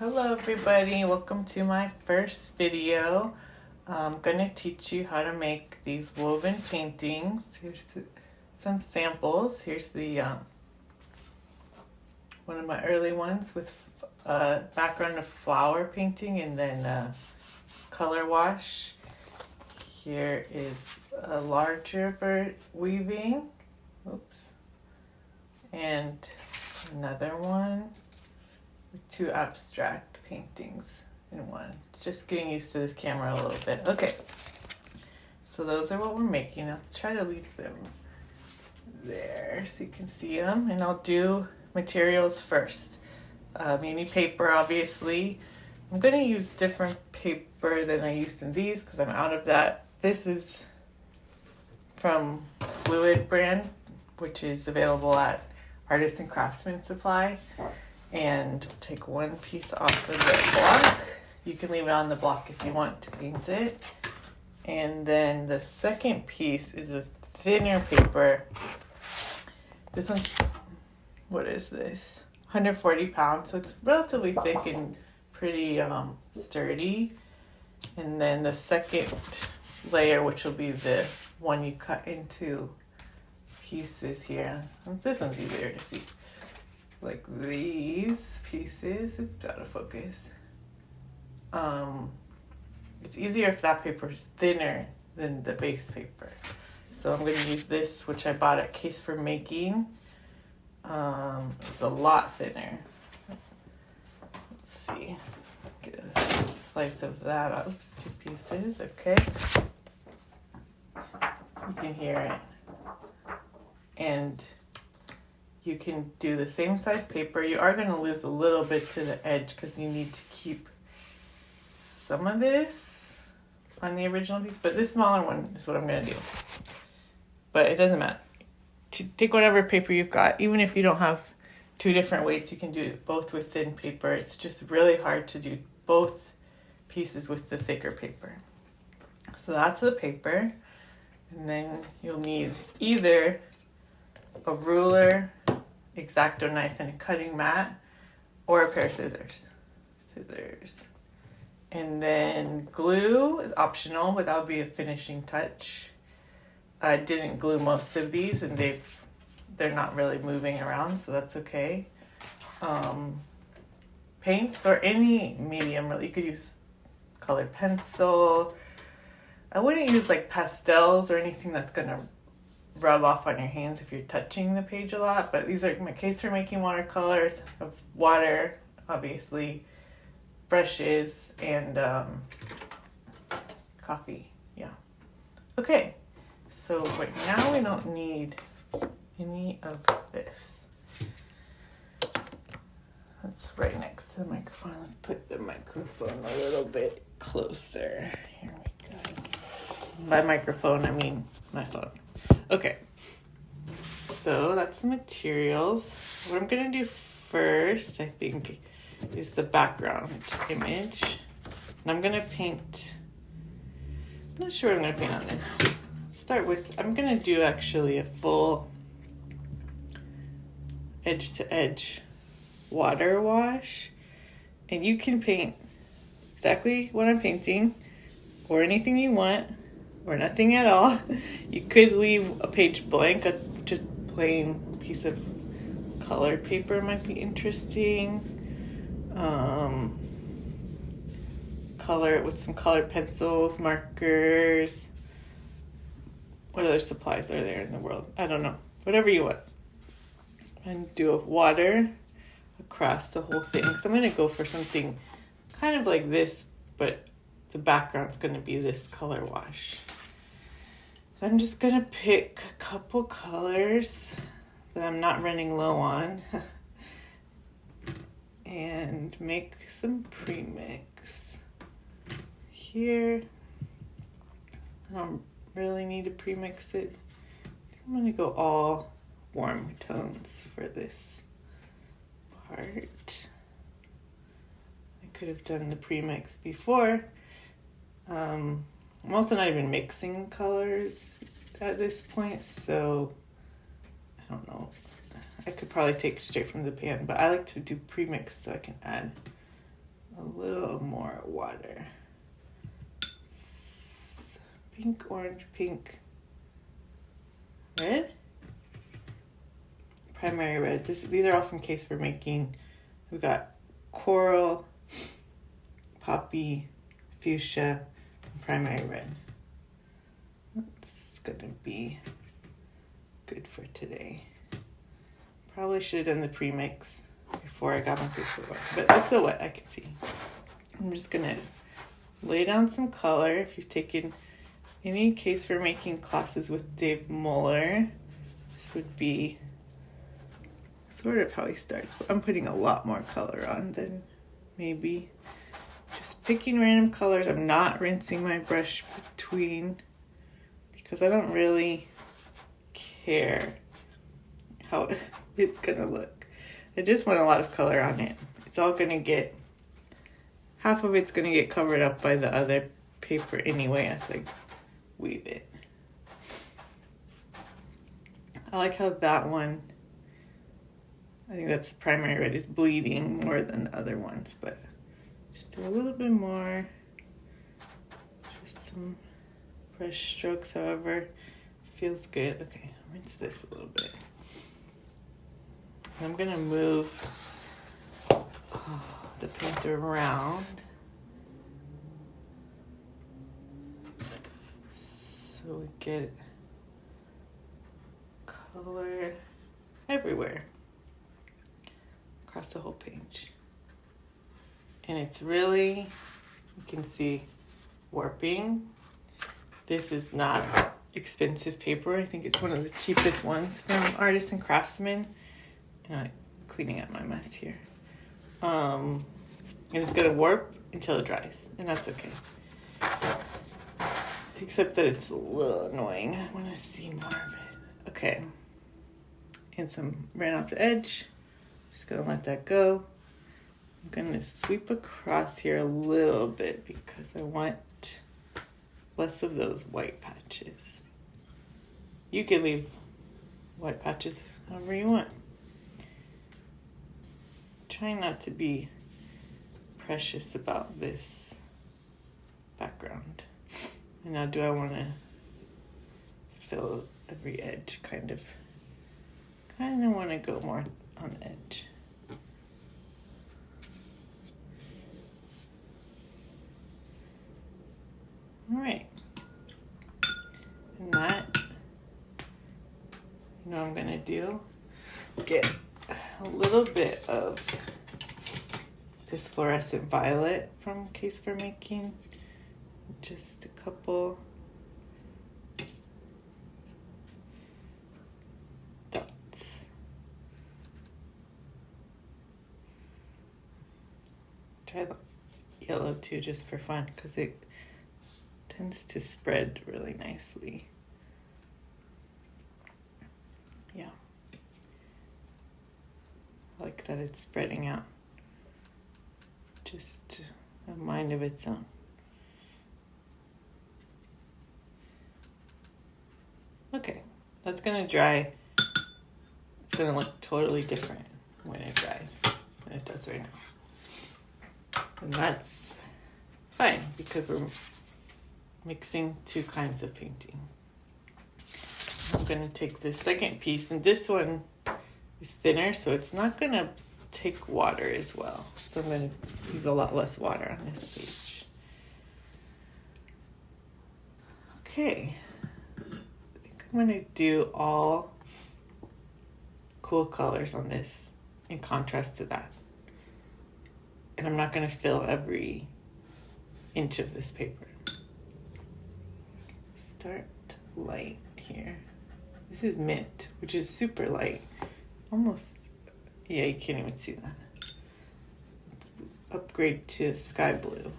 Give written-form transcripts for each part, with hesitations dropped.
Hello everybody, welcome to my first video. I'm going to teach you how to make these woven paintings. Here's some samples. Here's the one of my early ones with a background of flower painting and then color wash. Here is a larger bird weaving. Oops. And another one with two abstract paintings in one. It's just getting used to this camera a little bit. Okay, so those are what we're making. Let's try to leave them there so you can see them. And I'll do materials first. You need paper, obviously. I'm going to use different paper than I used in these because I'm out of that. This is from Fluid brand, which is available at Artists and Craftsman Supply. And take one piece off of the block. You can leave it on the block if you want to paint it. And then the second piece is a thinner paper. This one's, what is this? 140 pounds, so it's relatively thick and pretty sturdy. And then the second layer, which will be the one you cut into pieces here. This one's easier to see. Like these pieces, oops, out of focus. It's easier if that paper is thinner than the base paper. So I'm going to use this, which I bought at Case for Making. It's a lot thinner. Let's see. Get a slice of that. Oops, two pieces. Okay. You can hear it. And you can do the same size paper. You are going to lose a little bit to the edge because you need to keep some of this on the original piece. But this smaller one is what I'm going to do. But it doesn't matter. Take whatever paper you've got. Even if you don't have two different weights, you can do it both with thin paper. It's just really hard to do both pieces with the thicker paper. So that's the paper. And then you'll need either a ruler, X-Acto knife, and a cutting mat, or a pair of scissors. And then glue is optional, but that would be a finishing touch. I didn't glue most of these, and they're not really moving around, so that's okay. Paints or any medium, really. You could use colored pencil. I wouldn't use like pastels or anything that's gonna rub off on your hands if you're touching the page a lot, but these are my Case for Making watercolors of water, obviously, brushes, and coffee. Yeah. Okay, so right now we don't need any of this. That's right next to the microphone. Let's put the microphone a little bit closer. Here we go. By microphone, I mean my phone. Okay, so that's the materials. What I'm going to do first, I think, is the background image. And I'm going to paint, I'm not sure what I'm going to paint on this. Start with, I'm going to do actually a full edge-to-edge water wash. And you can paint exactly what I'm painting, or anything you want, or nothing at all. You could leave a page blank, a just plain piece of colored paper might be interesting. Color it with some colored pencils, markers. What other supplies are there in the world? I don't know. Whatever you want. And do a water across the whole thing. So I'm going to go for something kind of like this, but the background's going to be this color wash. I'm just going to pick a couple colors that I'm not running low on and make some premix. Here, I don't really need to premix it. I think I'm going to go all warm tones for this part. I could have done the premix before. I'm also not even mixing colors at this point, so I don't know. I could probably take straight from the pan, but I like to do premix so I can add a little more water. Pink, orange, pink, red. Primary red. These are all from Case for Making. We've got coral, poppy, fuchsia, and primary red. That's gonna be good for today. Probably should have done the pre-mix before I got my paper wet, but it's so wet I can see. I'm just gonna lay down some color. If you've taken any Case for Making classes with Dave Muller, this would be sort of how he starts, but I'm putting a lot more color on than maybe. Just picking random colors. I'm not rinsing my brush between because I don't really care how it's gonna look. I just want a lot of color on it. It's all gonna get, half of it's gonna get covered up by the other paper anyway as I weave it. I like how that one, I think that's the primary red, is bleeding more than the other ones, but just do a little bit more. Just some brush strokes, however feels good. Okay, rinse this a little bit. I'm gonna move the paint around so we get color everywhere across the whole page. And it's really, you can see, warping. This is not expensive paper. I think it's one of the cheapest ones from Artists and Craftsmen. Cleaning up my mess here. And it's gonna warp until it dries, and that's okay. Except that it's a little annoying. I wanna see more of it. Okay. And some ran off the edge. Just gonna let that go. I'm gonna sweep across here a little bit because I want less of those white patches. You can leave white patches however you want. Try not to be precious about this background. And now do I want to fill every edge? Kind of want to go more on the edge. All right. And that, you know what I'm going to do? Get a little bit of this fluorescent violet from Case for Making. Just a couple dots. Try the yellow too, just for fun, because it tends to spread really nicely. Yeah. I like that it's spreading out. Just a mind of its own. Okay, that's gonna dry. It's gonna look totally different when it dries than it does right now. And that's fine because we're mixing two kinds of painting. I'm gonna take this second piece, and this one is thinner, so it's not gonna take water as well. So I'm gonna use a lot less water on this page. Okay. I'm going to do all cool colors on this in contrast to that. And I'm not going to fill every inch of this paper. Start light here. This is mint, which is super light. Almost, yeah, you can't even see that. Upgrade to sky blue.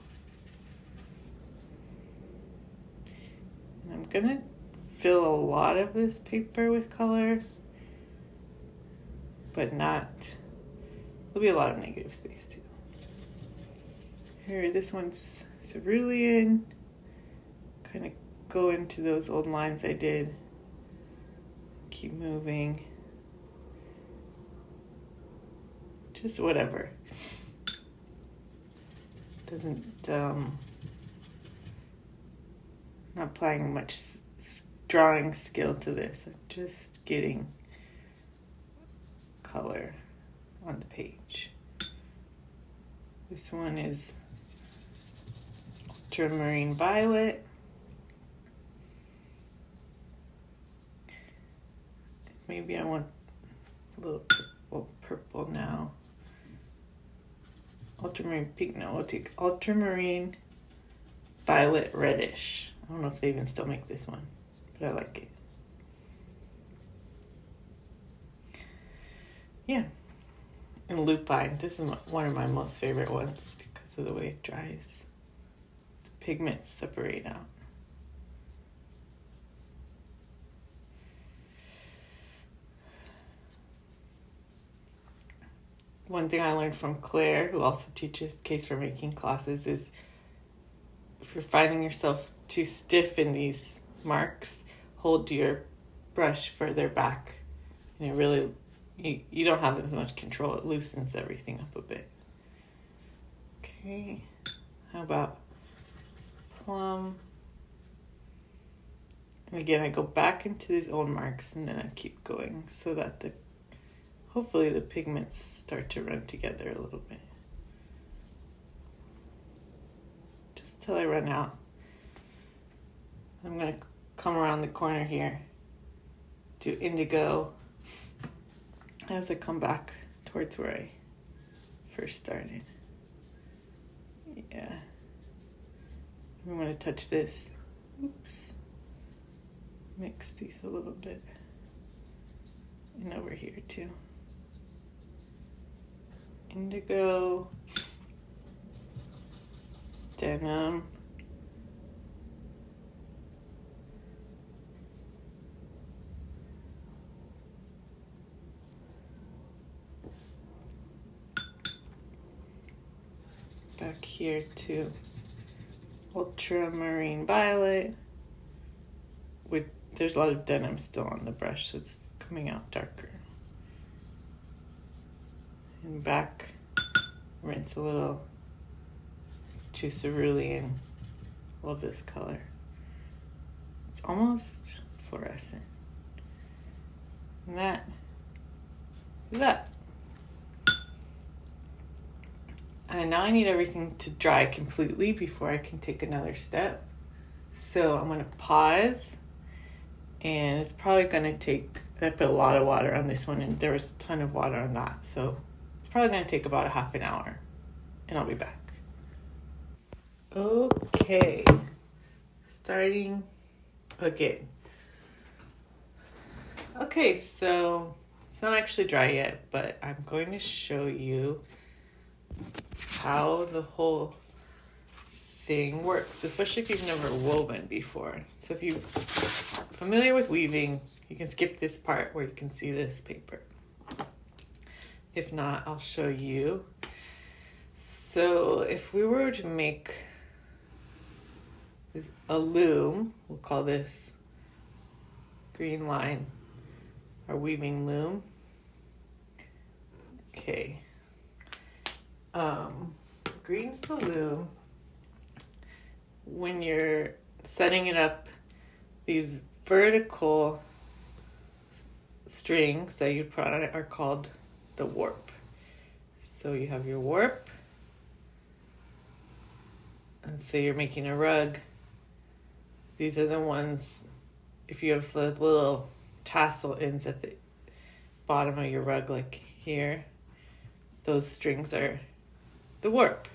And I'm going to fill a lot of this paper with color, but not, there'll be a lot of negative space too. Here, this one's cerulean. Kind of go into those old lines I did. Keep moving. Just whatever. Doesn't, not applying much drawing skill to this. I'm just getting color on the page. This one is Ultramarine Violet. Maybe I want a little purple now. Ultramarine pink. No, we'll take Ultramarine Violet Reddish. I don't know if they even still make this one, but I like it. Yeah. And Lupine. This is one of my most favorite ones because of the way it dries. The pigments separate out. One thing I learned from Claire, who also teaches case for making classes, is if you're finding yourself too stiff in these marks, hold your brush further back, and it really, you don't have as much control. It loosens everything up a bit. Okay, how about Plum? And again, I go back into these old marks, and then I keep going so that hopefully the pigments start to run together a little bit. Just till I run out. I'm going to come around the corner here, do indigo as I come back towards where I first started. Yeah. I'm going to touch this. Oops. Mix these a little bit. And over here too. Indigo, denim, back here to Ultramarine Violet. There's a lot of denim still on the brush, so it's coming out darker. And back, rinse a little to cerulean. Love this color. It's almost fluorescent. And that is that. And now I need everything to dry completely before I can take another step. So I'm gonna pause, and it's probably gonna take, I put a lot of water on this one, and there was a ton of water on that, so probably going to take about a half an hour, and I'll be back. Okay, starting again. Okay, so it's not actually dry yet, but I'm going to show you how the whole thing works, especially if you've never woven before. So if you're familiar with weaving, you can skip this part where you can see this paper. If not, I'll show you. So if we were to make a loom, we'll call this green line our weaving loom. Okay. Green's the loom. When you're setting it up, these vertical strings that you put on it are called the warp. So you have your warp, and say you're making a rug. These are the ones, if you have the little tassel ends at the bottom of your rug, like here, those strings are the warp.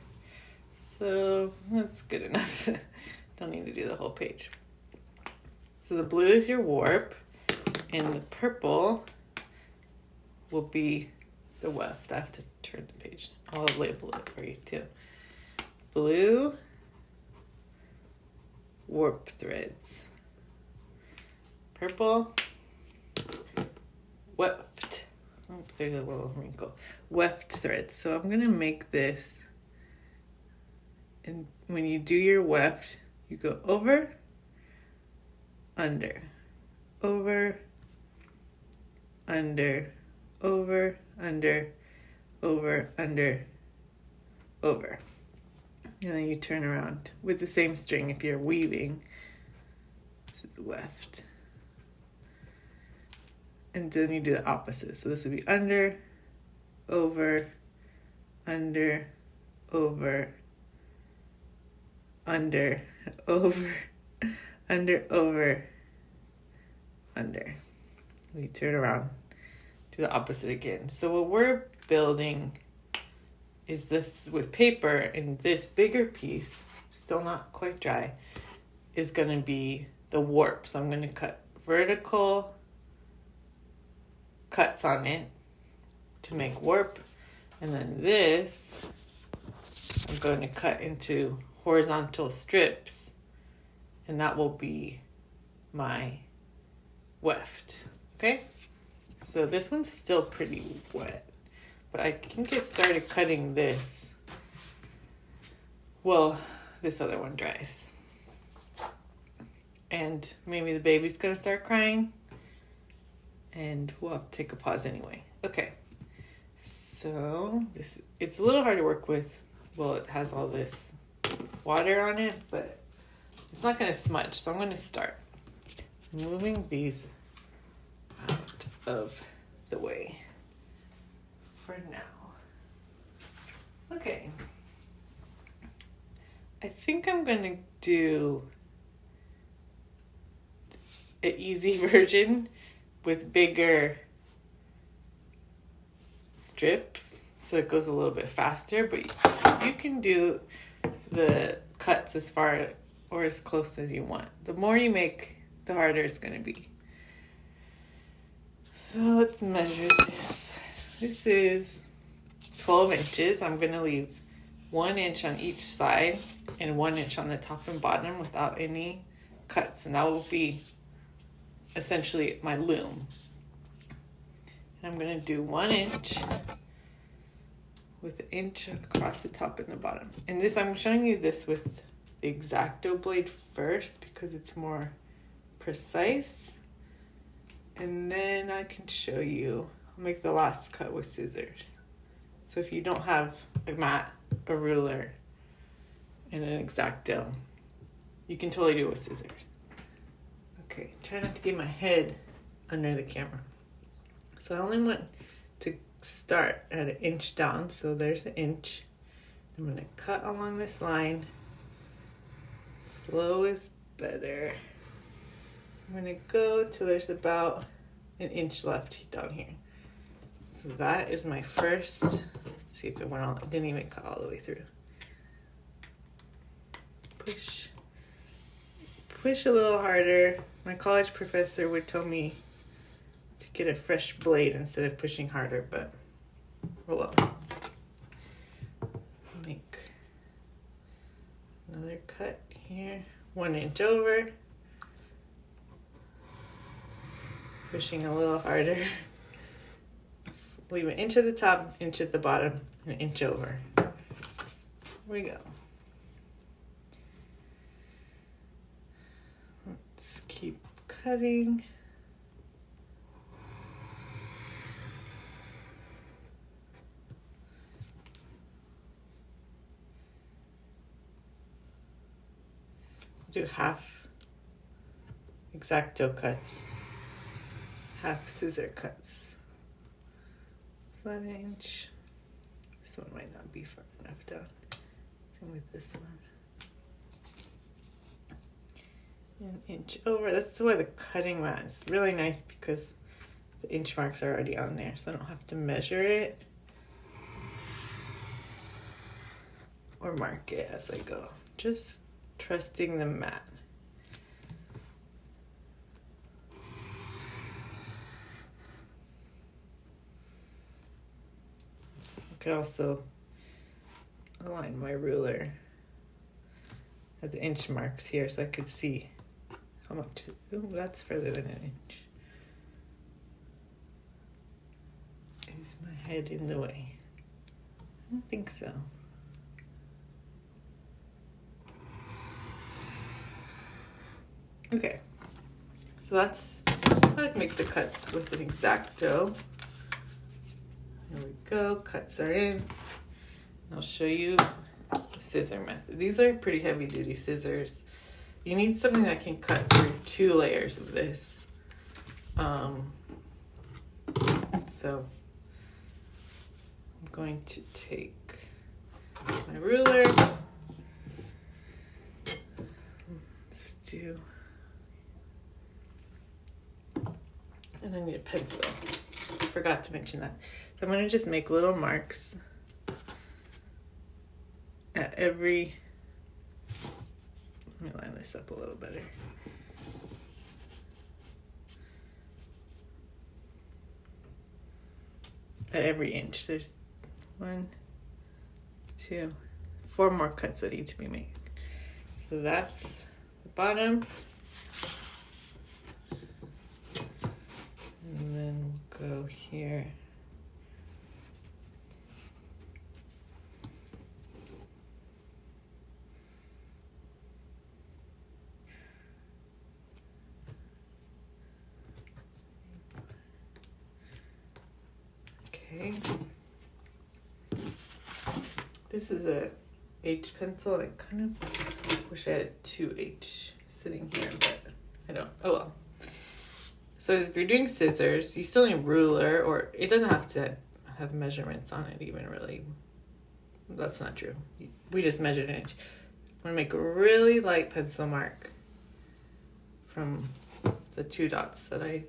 So that's good enough. Don't need to do the whole page. So the blue is your warp, and the purple will be the weft. I have to turn the page. I'll label it for you too. Blue warp threads. Purple weft. Oh, there's a little wrinkle. Weft threads. So I'm going to make this. And when you do your weft, you go over, under, over, under, over, under, over, under, over. And then you turn around with the same string if you're weaving. This is left. And then you do the opposite. So this would be under, over, under, over, under, over, under, over, under. We turn around, do the opposite again. So what we're building is this with paper, and this bigger piece, still not quite dry, is going to be the warp. So I'm going to cut vertical cuts on it to make warp, and then this I'm going to cut into horizontal strips, and that will be my weft. Okay, so this one's still pretty wet, but I can get started cutting this. Well, this other one dries, and maybe the baby's gonna start crying, and we'll have to take a pause anyway. Okay, so it's a little hard to work with. Well, it has all this water on it, but it's not gonna smudge, so I'm gonna start moving these out of the way for now. Okay, I think I'm gonna do an easy version with bigger strips, so it goes a little bit faster, but you can do the cuts as far or as close as you want. The more you make, the harder it's going to be. So let's measure this. This is 12 inches. I'm going to leave 1 inch on each side and 1 inch on the top and bottom without any cuts, and that will be essentially my loom. And I'm going to do 1 inch with an inch across the top and the bottom. And this, I'm showing you this with the X-Acto blade first because it's more precise. And then I can show you, I'll make the last cut with scissors. So if you don't have a mat, a ruler, and an X-Acto, you can totally do it with scissors. Okay, try not to get my head under the camera. So I only want to start at an inch down, so there's an inch. I'm going to cut along this line. Slow is better. I'm going to go till there's about an inch left down here. So that is my first. Let's see if it went all, it didn't even cut all the way through. Push a little harder. My college professor would tell me to get a fresh blade instead of pushing harder, but well, make another cut here, 1 inch over, pushing a little harder, leave an inch at the top, inch at the bottom, an inch over. Here we go. Let's keep cutting. Do half X-Acto cuts, half scissor cuts. Flat inch. This one might not be far enough down. Same with this one. An inch over. That's why the cutting mat is really nice because the inch marks are already on there, so I don't have to measure it or mark it as I go. Just trusting the mat. I could also align my ruler at the inch marks here so I could see how much. Ooh, that's further than an inch. Is my head in the way? I don't think so. Okay, so that's how to make the cuts with an X-Acto. Here we go, cuts are in. I'll show you the scissor method. These are pretty heavy duty scissors. You need something that can cut through 2 layers of this. So I'm going to take my ruler. Let's do, and I need a pencil. Forgot to mention that. So I'm going to just make little marks at every, let me line this up a little better. At every inch. There's 1, 2, 4 more cuts that need to be made. So that's the bottom. And then we'll go here. Okay. This is a H pencil. I kind of wish I had 2H sitting here, but I don't. Oh well. So if you're doing scissors, you still need a ruler, or it doesn't have to have measurements on it even, really. That's not true. We just measured an inch. I'm going to make a really light pencil mark from the 2 dots that I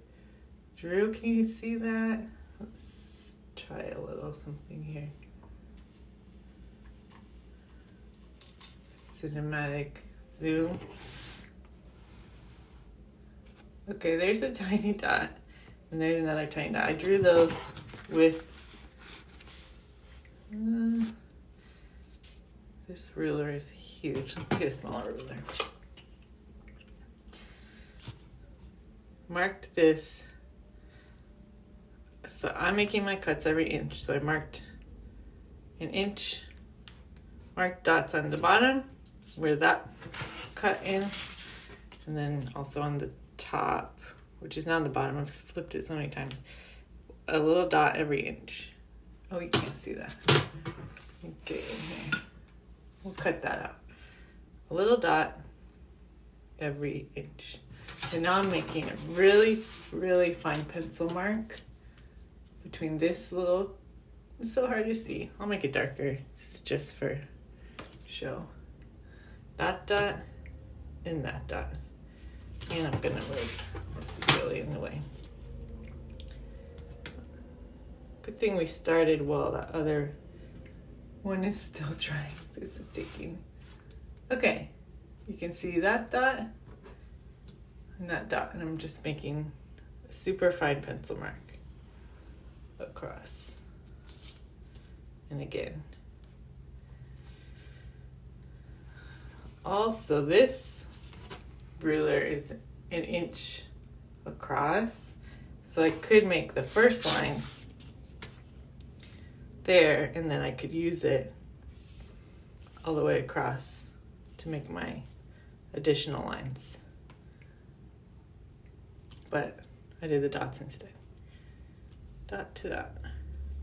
drew. Can you see that? Let's try a little something here. Cinematic zoom. Okay, there's a tiny dot, and there's another tiny dot. I drew those with this ruler is huge. Let's get a smaller ruler. Marked this. So I'm making my cuts every inch. So I marked an inch, marked dots on the bottom where that cut in, and then also on the top, which is now on the bottom. I've flipped it so many times. A little dot every inch. Oh, you can't see that. Okay, in here. We'll cut that out. A little dot every inch. And now I'm making a really, really fine pencil mark between this little, it's so hard to see. I'll make it darker. This is just for show. That dot and that dot. And I'm gonna move. This is really in the way. Good thing we started while that other one is still drying. This is taking. Okay, you can see that dot and that dot, and I'm just making a super fine pencil mark across. And again. Also, this ruler is an inch across, so I could make the first line there, and then I could use it all the way across to make my additional lines. But I did the dots instead. Dot to dot.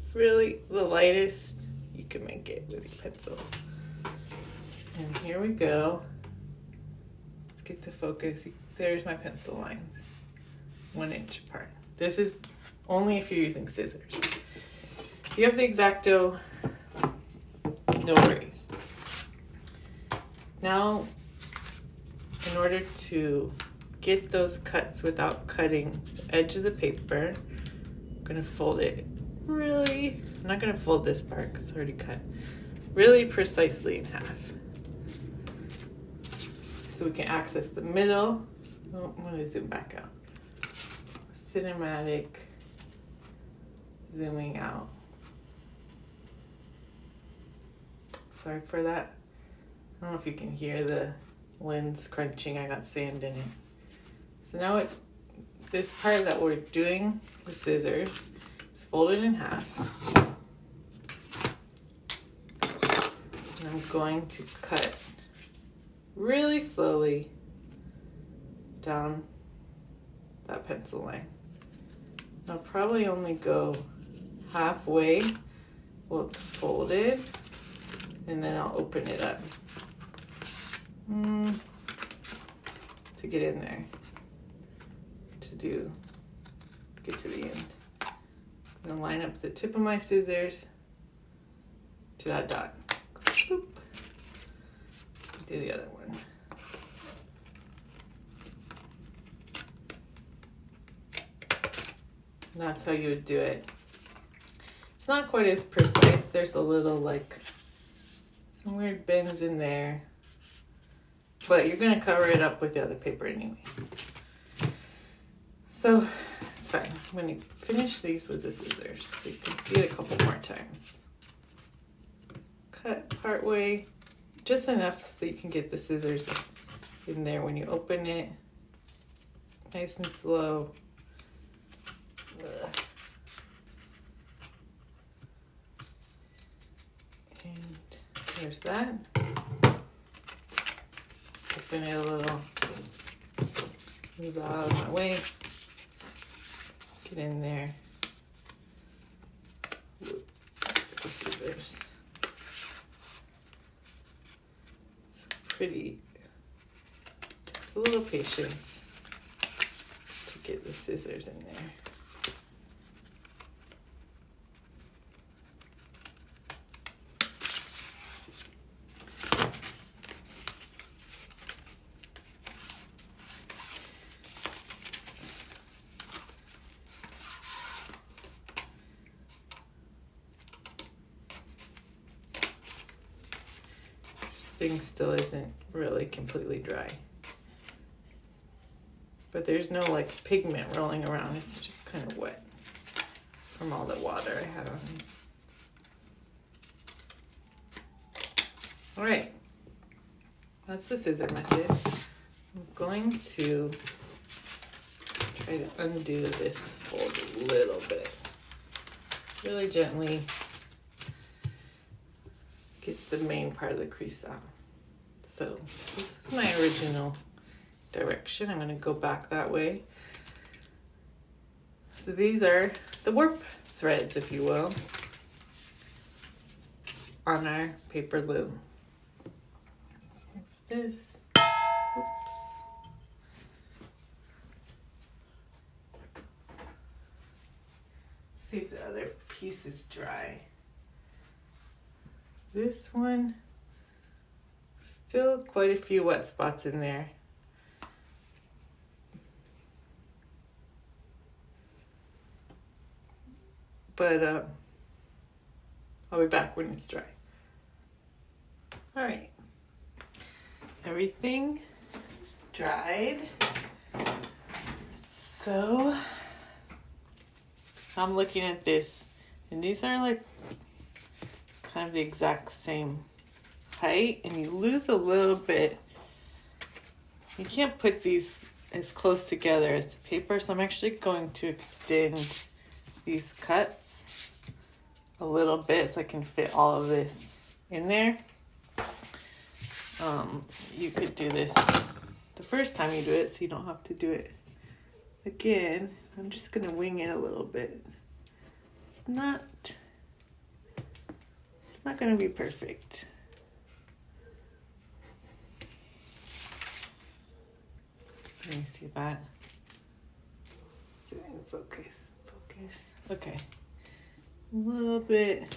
It's really the lightest you can make it with your pencil. And here we go. Let's get the focus. There's my pencil lines. 1 inch apart. This is only if you're using scissors. If you have the X-Acto, no worries. Now, in order to get those cuts without cutting the edge of the paper, I'm gonna fold it really, I'm not gonna fold this part because it's already cut, really precisely in half. So we can access the middle. Oh, I'm gonna zoom back out. Cinematic, zooming out. Sorry for that. I don't know if you can hear the lens crunching. I got sand in it. So now this part that we're doing with scissors is folded in half. And I'm going to cut really slowly down that pencil line. I'll probably only go halfway while it's folded. and then I'll open it up to get in there to get to the end. I'm gonna line up the tip of my scissors to that dot. Boop. Do the other one. And that's how you would do it. It's not quite as precise. There's a little like some weird bends in there, but you're gonna cover it up with the other paper anyway. So it's fine. I'm gonna finish these with the scissors so you can see it a couple more times. Cut part way, just enough so you can get the scissors in there when you open it. Nice and slow. Ugh. And there's that. Open it a little. Move that out of my way. Get in there. Whoop. The scissors. It's pretty. Takes a little patience to get the scissors in there. Thing still isn't really completely dry, but there's no like pigment rolling around. It's just kind of wet from all the water I had on it. All right, that's the scissor method. I'm going to try to undo this fold a little bit, really gently. Get the main part of the crease out. So this is my original direction. I'm going to go back that way. So these are the warp threads, if you will, on our paper loom. This. Oops. See if the other piece is dry. This one, still quite a few wet spots in there. But I'll be back when it's dry. All right, everything is dried. So I'm looking at this, and these are like kind of the exact same height, and you lose a little bit. You can't put these as close together as the paper, so I'm actually going to extend these cuts a little bit so I can fit all of this in there. You could do this the first time you do it so you don't have to do it again. I'm just gonna wing it a little bit. It's not going to be perfect. Let me see that. See if I can focus. Okay. A little bit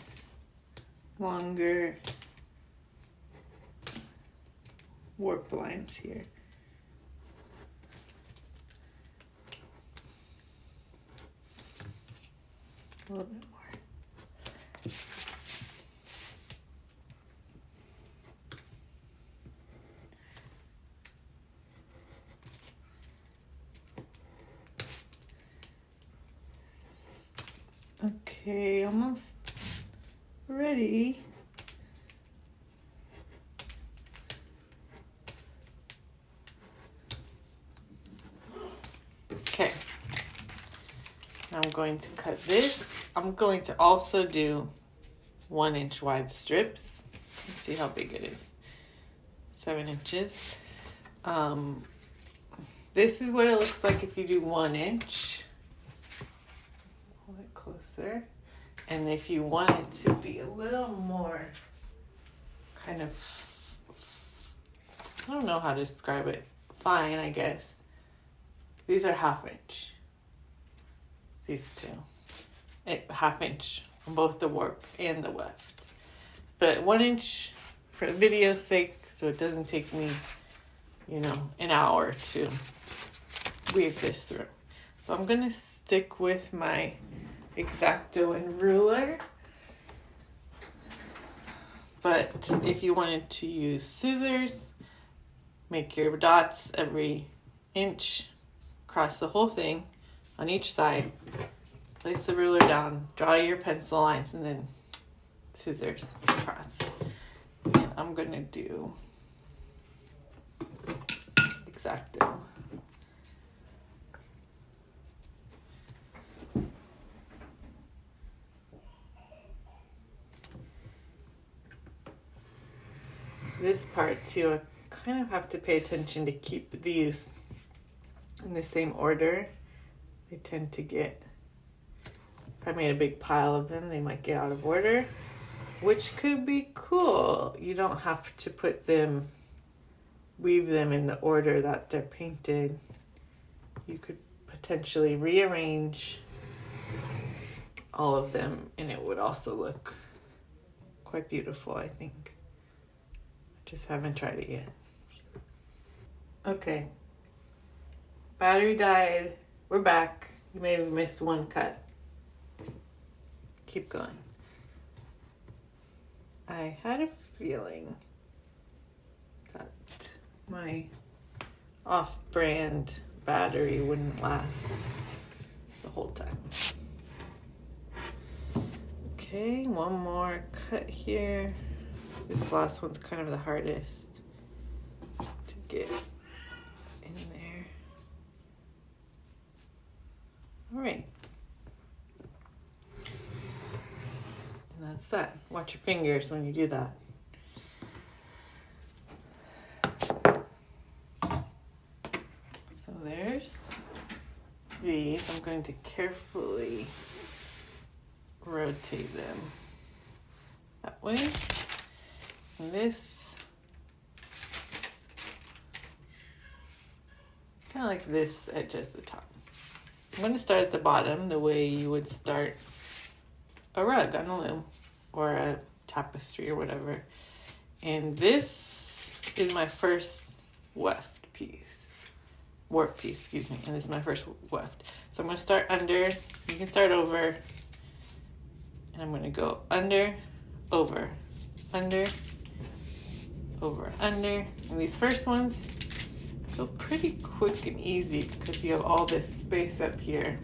longer warp lines here. A little bit more. Okay, almost ready. Okay, I'm going to cut this. I'm going to also do 1 inch wide strips. Let's see how big it is. 7 inches. This is what it looks like if you do 1 inch. Pull it closer. And if you want it to be a little more kind of, I don't know how to describe it. Fine, I guess. These are 1/2 inch. These two. 1/2 inch on both the warp and the weft. But 1 inch for the video's sake, so it doesn't take me, an hour to weave this through. So I'm going to stick with my X-Acto and ruler. But if you wanted to use scissors, make your dots every inch across the whole thing on each side. Place the ruler down, draw your pencil lines, and then scissors across. And I'm going to do X-Acto. This part too, I kind of have to pay attention to keep these in the same order. They tend to get, if I made a big pile of them, they might get out of order, which could be cool. You don't have to weave them in the order that they're painted. You could potentially rearrange all of them and it would also look quite beautiful, I think. Just haven't tried it yet. Okay. Battery died. We're back. You may have missed one cut. Keep going. I had a feeling that my off-brand battery wouldn't last the whole time. Okay, one more cut here. This last one's kind of the hardest to get in there. All right. And that's that. Watch your fingers when you do that. So there's these. I'm going to carefully rotate them that way. And this, kind of like this edge as the top. I'm going to start at the bottom the way you would start a rug on a loom or a tapestry or whatever. And this is my first warp piece, and this is my first weft. So I'm going to start under, you can start over, and I'm going to go under, over, under, over, under. And these first ones go pretty quick and easy because you have all this space up here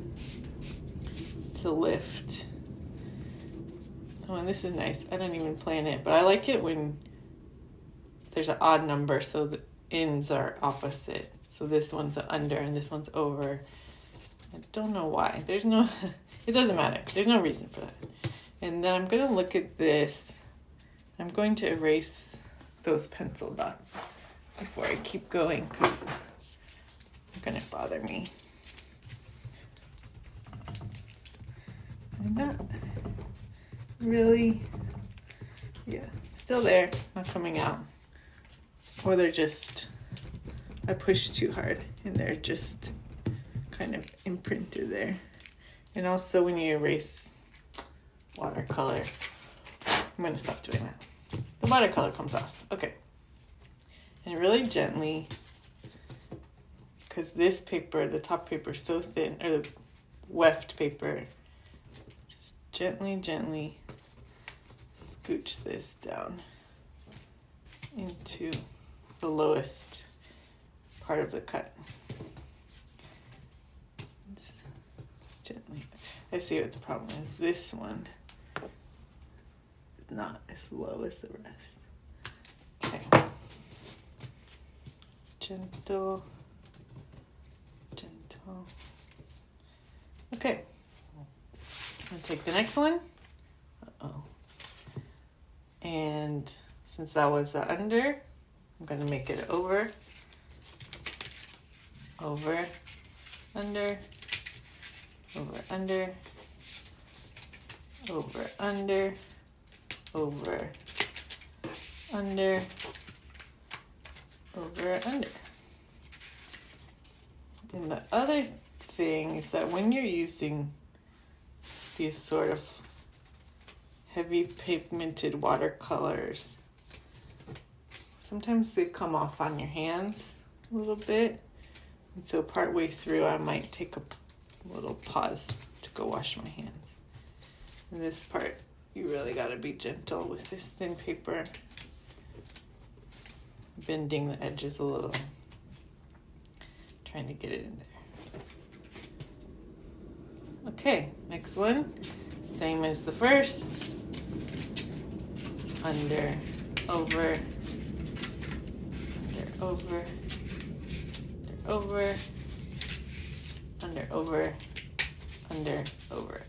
to lift. Oh, and this is nice. I don't even plan it, but I like it when there's an odd number so the ends are opposite. So this one's under and this one's over. I don't know why. It doesn't matter. There's no reason for that. And then I'm going to look at this. I'm going to erase those pencil dots before I keep going because they're going to bother me. I'm not really, still there, not coming out. Or they're just, I pushed too hard and they're just kind of imprinted there. And also when you erase watercolor, I'm going to stop doing that. The watercolor comes off. Okay. And really gently, because this paper, the top paper is so thin, or the weft paper, just gently scooch this down into the lowest part of the cut. Just gently. I see what the problem is. This one is not as low as the rest. Okay. Gentle. Okay. I'll take the next one. And since that was under, I'm going to make it over, under, over, under, over, under, over, under, over, under. And the other thing is that when you're using these sort of heavy pigmented watercolors, sometimes they come off on your hands a little bit. And so partway through, I might take a little pause to go wash my hands. And this part, you really gotta be gentle with this thin paper. Bending the edges a little. Trying to get it in there. Okay, next one. Same as the first. Under, over, over, over, under, over, under, over.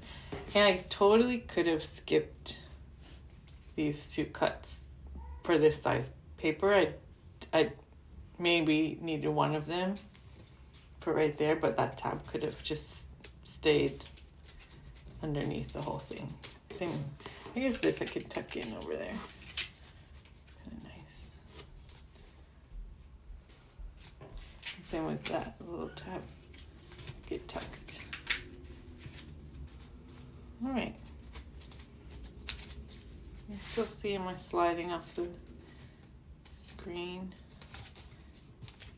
And I totally could have skipped these two cuts for this size paper. I maybe needed one of them for right there, but that tab could have just stayed underneath the whole thing. Same, I guess this I could tuck in over there. It's kind of nice. Same with that little tab. Get tucked. All right. You still see my sliding off the screen.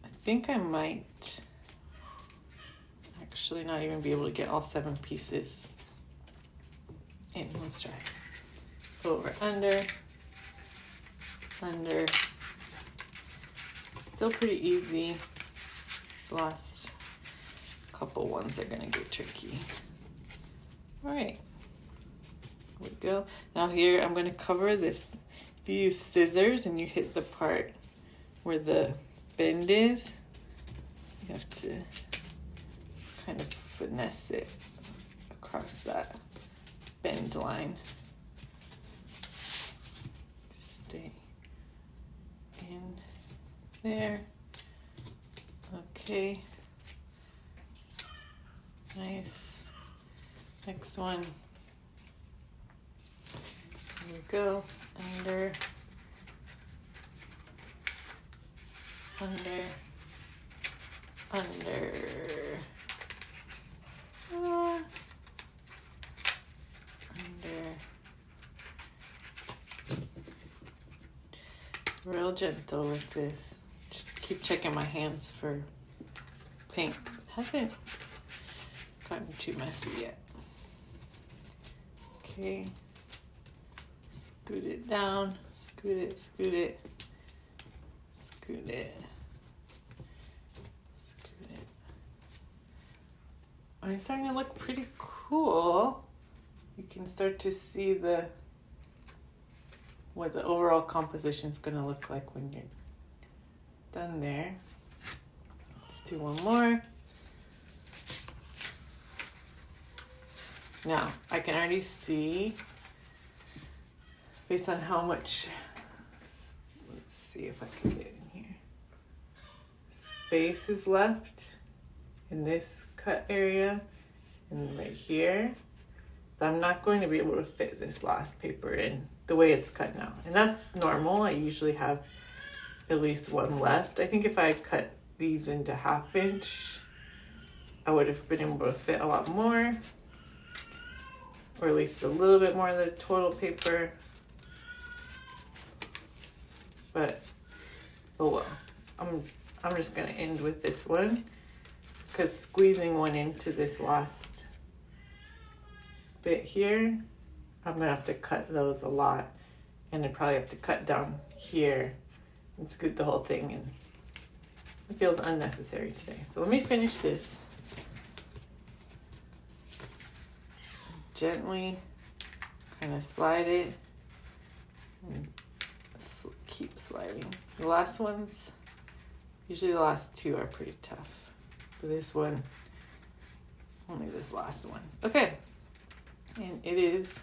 I think I might actually not even be able to get all 7 pieces in. Let's try. Over, under, under. Still pretty easy. The last couple ones are gonna get tricky. All right, here we go. Now here I'm gonna cover this. If you use scissors and you hit the part where the bend is, you have to kind of finesse it across that bend line. Stay in there. Okay. Nice. Next one. Here we go. Under. Under. Under. Under. Real gentle with this. Just keep checking my hands for paint. It hasn't gotten too messy yet. Okay. Scoot it down. Scoot it, scoot it. Scoot it. Scoot it. Oh, it's starting to look pretty cool. You can start to see what the overall composition is going to look like when you're done there. Let's do one more. Now, I can already see, based on how much, let's see if I can get in here, space is left in this cut area and right here, that I'm not going to be able to fit this last paper in the way it's cut now. And that's normal. I usually have at least one left. I think if I cut these into 1/2 inch, I would have been able to fit a lot more, or at least a little bit more of the total paper. But oh well, I'm just gonna end with this one, because squeezing one into this last bit here, I'm gonna have to cut those a lot, and I'd probably have to cut down here and scoot the whole thing, and it feels unnecessary today. So let me finish this. Gently kind of slide it and keep sliding. The last ones, usually the last 2 are pretty tough. But this one, only this last one. Okay, and it is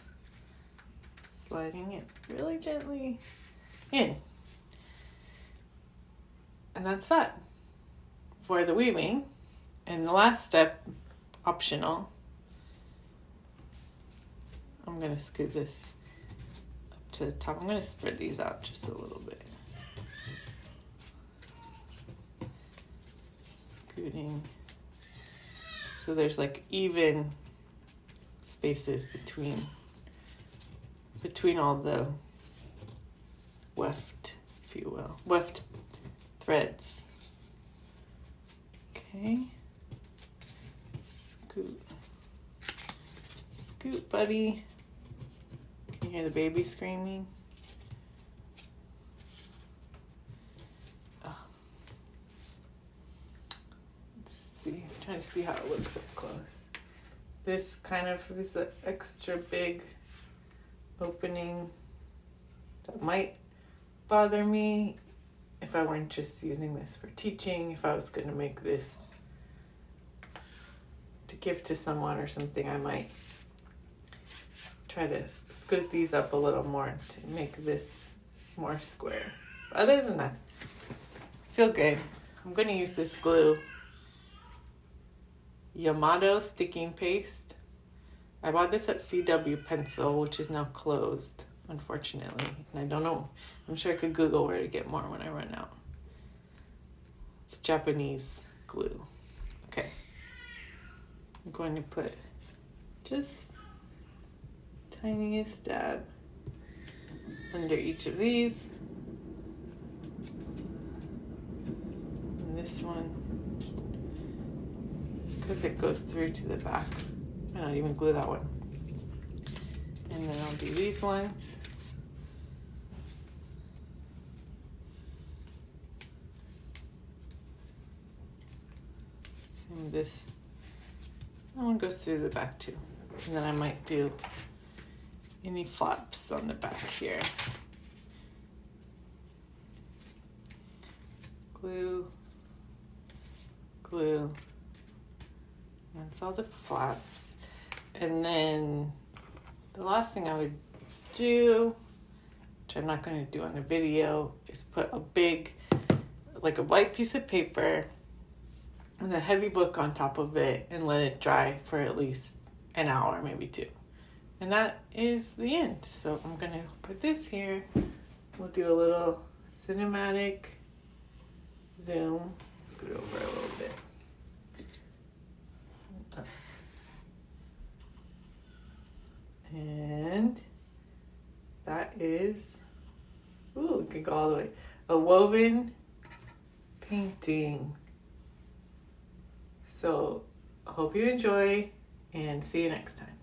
sliding it really gently in. And that's that for the weaving. And the last step, optional, I'm gonna scoot this up to the top. I'm going to spread these out just a little bit. Scooting. So there's like even spaces between all the weft, if you will, weft threads. Okay. Scoot. Scoot, buddy. Can you hear the baby screaming? Oh. Let's see. I'm trying to see how it looks up close. This kind of is an extra big opening that might bother me if I weren't just using this for teaching. If I was going to make this to give to someone or something, I might try to scoot these up a little more to make this more square. Other than that, I feel good. I'm going to use this glue. Yamato sticking paste. I bought this at CW Pencil, which is now closed, unfortunately. And I don't know. I'm sure I could Google where to get more when I run out. It's Japanese glue. Okay. I'm going to put just tiniest dab under each of these. And this one, because it goes through to the back. I don't even glue that one. And then I'll do these ones. Same with this. That one goes through the back too. And then I might do any flaps on the back here. Glue, glue. That's all the flaps. And then the last thing I would do, which I'm not going to do on the video, is put a big, like a white piece of paper and a heavy book on top of it and let it dry for at least an hour, maybe 2. And that is the end. So I'm going to put this here. We'll do a little cinematic zoom. Scoot over a little bit. And that is, ooh, we can go all the way. A woven painting. So I hope you enjoy and see you next time.